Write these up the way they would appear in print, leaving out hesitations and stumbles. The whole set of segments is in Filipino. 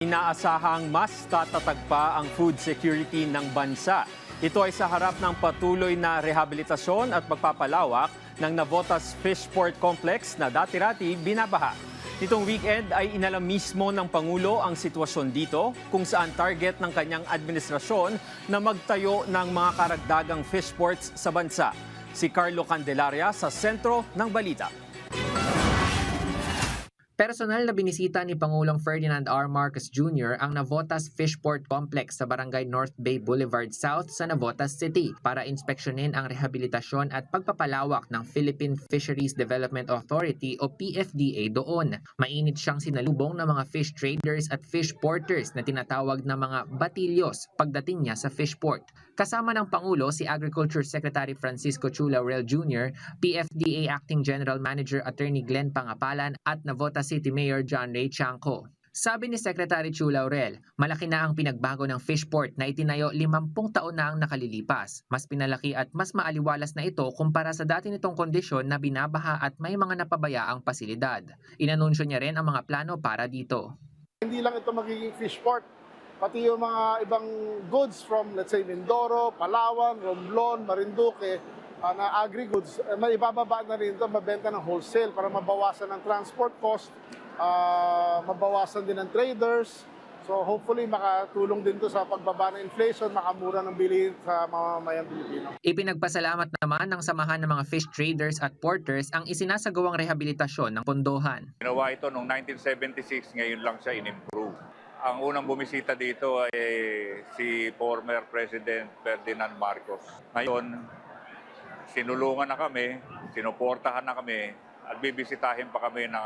Inaasahang mas tatatag pa ang food security ng bansa. Ito ay sa harap ng patuloy na rehabilitasyon at pagpapalawak ng Navotas Fishport Complex na dati-rati binabaha. Nitong weekend ay inalam mismo ng Pangulo ang sitwasyon dito kung saan target ng kanyang administrasyon na magtayo ng mga karagdagang fishports sa bansa. Si Carlo Candelaria sa sentro ng balita. Personal na binisita ni Pangulong Ferdinand R. Marcos Jr. ang Navotas Fishport Complex sa Barangay North Bay Boulevard South sa Navotas City para inspeksyonin ang rehabilitasyon at pagpapalawak ng Philippine Fisheries Development Authority o PFDA doon. Mainit siyang sinalubong ng mga fish traders at fish porters na tinatawag na mga batilyos pagdating niya sa fishport. Kasama ng Pangulo si Agriculture Secretary Francisco Chu Laurel Jr., PFDA Acting General Manager Attorney Glenn Pangapalan at Navotas City Mayor John Ray Chanco. Sabi ni Secretary Chu Laurel, malaki na ang pinagbago ng fishport na itinayo 50 taon na ang nakalilipas. Mas pinalaki at mas maaliwalas na ito kumpara sa dati nitong kondisyon na binabaha at may mga napabayaang pasilidad. Inanunsyo niya rin ang mga plano para dito. Hindi lang ito magiging fishport, pati yung mga ibang goods from, let's say, Mindoro, Palawan, Romblon, Marinduque, na agri-goods, may ibababa na rin ito, mabenta ng wholesale para mabawasan ng transport cost, mabawasan din ng traders. So hopefully makatulong din to sa pagbaba ng inflation, makamura ng bilihin sa mamamayang Pilipino. Ipinagpasalamat naman ng samahan ng mga fish traders at porters ang isinasagawang rehabilitasyon ng pondohan. Ginawa ito noong 1976, ngayon lang siya in-improve. Ang unang bumisita dito ay si former President Ferdinand Marcos. Ngayon, sinulungan na kami, sinuportahan na kami, at bibisitahin pa kami ng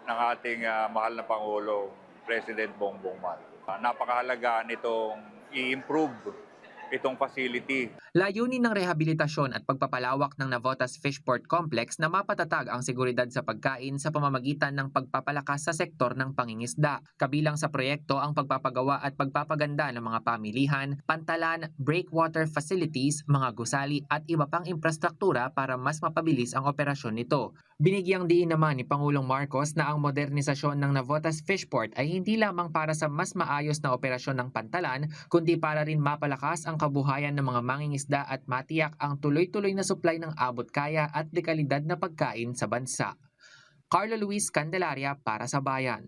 ating mahal na Pangulo, President Bongbong Marcos. Napakahalaga nitong i-improve itong facility. Layunin ng rehabilitasyon at pagpapalawak ng Navotas Fishport Complex na mapatatag ang seguridad sa pagkain sa pamamagitan ng pagpapalakas sa sektor ng pangingisda. Kabilang sa proyekto ang pagpapagawa at pagpapaganda ng mga pamilihan, pantalan, breakwater facilities, mga gusali at iba pang infrastruktura para mas mapabilis ang operasyon nito. Binigyang diin naman ni Pangulong Marcos na ang modernisasyon ng Navotas Fishport ay hindi lamang para sa mas maayos na operasyon ng pantalan, kundi para rin mapalakas ang kabuhayan ng mga mangingisda at matiyak ang tuloy-tuloy na supply ng abot kaya at dekalidad na pagkain sa bansa. Carlo Luis Candelaria para sa Bayan.